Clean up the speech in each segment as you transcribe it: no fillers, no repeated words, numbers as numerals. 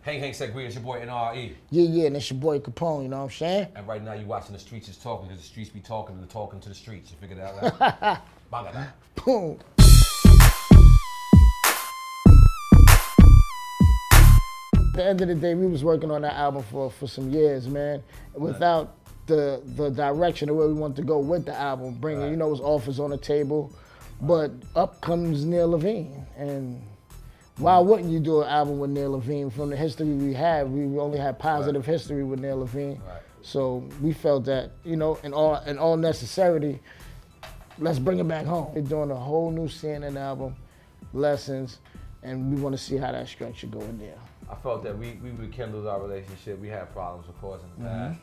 Hang said, greet, it's your boy N.O.R.E. Yeah, and it's your boy Capone, you know what I'm saying? And right now you watching The Streets is Talking, because the streets be talking and they're talking to the streets. You figured that out? Bagada. Boom. At the end of the day, we was working on that album for some years, man. Without the direction of where we wanted to go with the album, bringing, you know, his offers on the table. But up comes N.O.R.E. And why wouldn't you do an album with N.O.R.E? From the history we have, we only had positive history with N.O.R.E. So we felt that, you know, in all necessity, let's bring it back home. We're doing a whole new CNN album, Lessons, and we want to see how that structure go in there. I felt that we rekindled our relationship. We had problems, of course, in the past,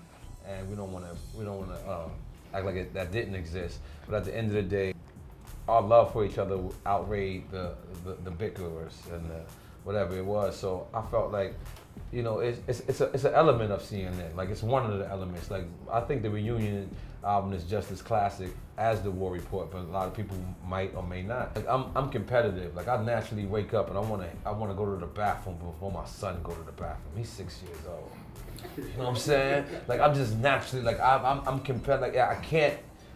and we don't want to act like that didn't exist. But at the end of the day, our love for each other outweighed the bickerers and whatever it was. So I felt like, you know, it's an element of CNN. Like, it's one of the elements. Like, I think the Reunion album is just as classic as the War Report, but a lot of people might or may not. Like, I'm competitive. Like, I naturally wake up and I wanna go to the bathroom before my son go to the bathroom. He's 6 years old. You know what I'm saying? Like, I'm just naturally, like, I'm competitive. Like, yeah,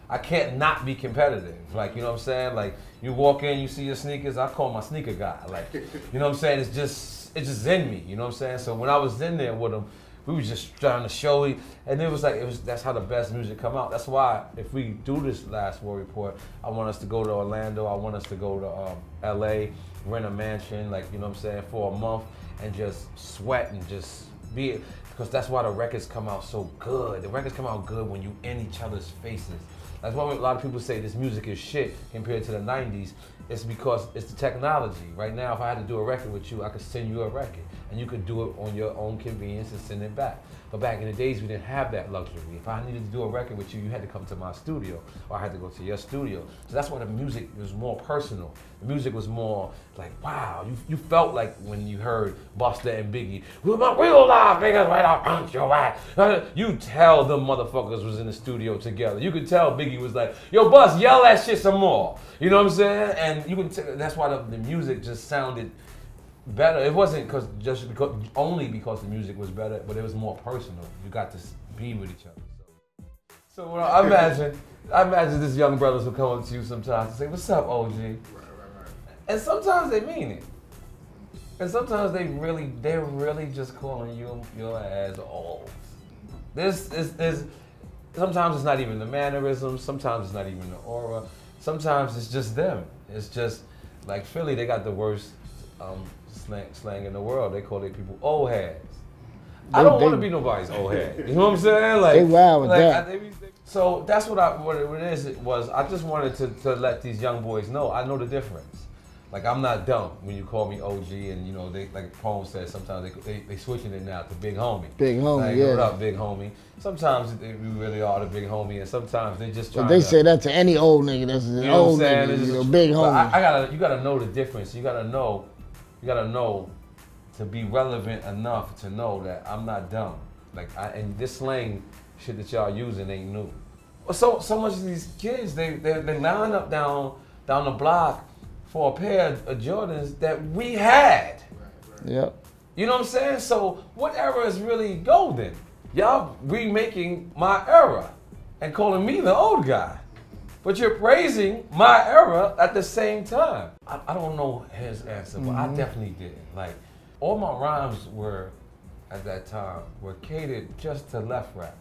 I can't not be competitive. Like, you know what I'm saying? Like, you walk in, you see your sneakers, I call my sneaker guy. Like, you know what I'm saying? It's just in me, you know what I'm saying? So when I was in there with him, we was just trying to show it, and that's how the best music come out. That's why if we do this last War Report, I want us to go to Orlando, I want us to go to LA, rent a mansion, like, you know what I'm saying, for a month, and just sweat and just be, because that's why the records come out so good. The records come out good when you in each other's faces. That's why a lot of people say this music is shit compared to the 90s. It's because it's the technology. Right now, if I had to do a record with you, I could send you a record, and you could do it on your own convenience and send it back. But back in the days, we didn't have that luxury. If I needed to do a record with you, you had to come to my studio, or I had to go to your studio. So that's why the music was more personal. The music was more like, wow, you felt like when you heard Busta and Biggie, with my real live niggas right out, punch your ass. You tell them motherfuckers was in the studio together. You could tell Biggie was like, yo, Bus, yell that shit some more. You know what I'm saying? And you can that's why the music just sounded better. It wasn't only because the music was better, but it was more personal. You got to be with each other. So I imagine this young brothers who come up to you sometimes and say, "What's up, OG?" Right. And sometimes they mean it, and sometimes they're really just calling you your ass old. Sometimes it's not even the mannerisms. Sometimes it's not even the aura. Sometimes it's just them. It's just like Philly. They got the worst slang in the world. They call their people old heads. I don't want to be nobody's old head. You know what I'm saying? Like, they wild with that. So that's what it was. I just wanted to let these young boys know. I know the difference. Like, I'm not dumb when you call me OG, and you know, they, like Capone said, sometimes they switching it now to big homie. Big homie, like, yeah. What up, big homie? Sometimes we really are the big homie, and sometimes they just trying to say that to any old nigga. That's an old nigga, you know, big homie. You gotta know the difference. You gotta know to be relevant enough to know that I'm not dumb. Like, and this slang shit that y'all using ain't new. So much of these kids, they line up down the block for a pair of Jordans that we had. Right. Yep. You know what I'm saying? So what era is really golden? Y'all remaking my era and calling me the old guy. But you're praising my era at the same time. I don't know his answer, but I definitely didn't. Like, all my rhymes were, at that time, were catered just to left rap.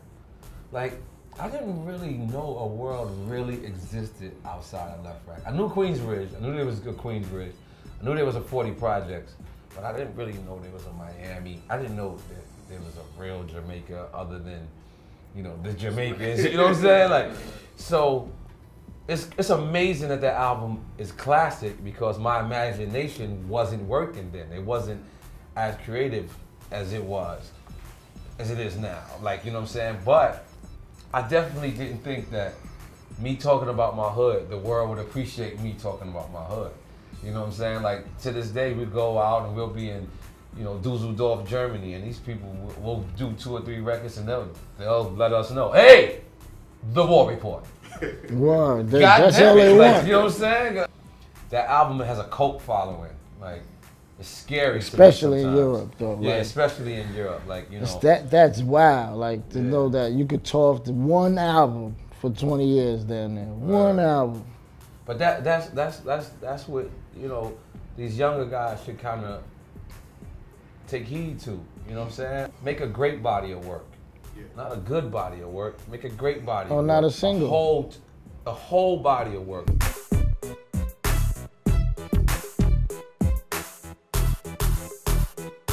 Like, I didn't really know a world really existed outside of left rap. I knew Queensbridge. I knew there was a good Queensbridge. I knew there was a 40 Projects, but I didn't really know there was a Miami. I didn't know that there was a real Jamaica other than, you know, the Jamaicans. You know what I'm saying? Like, so it's amazing that album is classic because my imagination wasn't working then. It wasn't as creative as it is now. Like, you know what I'm saying? But I definitely didn't think that me talking about my hood, the world would appreciate me talking about my hood. You know what I'm saying? Like, to this day, we go out and we'll be in, you know, Dusseldorf, Germany, and these people will do 2 or 3 records and they'll let us know, hey, the War Report. Wow, that's all they want. You know what I'm saying? That album has a cult following. Like, It's scary. Especially in Europe, though. Yeah, like, especially in Europe. Like, you know. That's wild. Like, to know that you could tour off the one album for 20 years down there. One album. But that's what, you know, these younger guys should kind of take heed to. You know what I'm saying? Make a great body of work. Yeah. Not a good body of work. Make a great body of work. Oh, not a single. A whole body of work.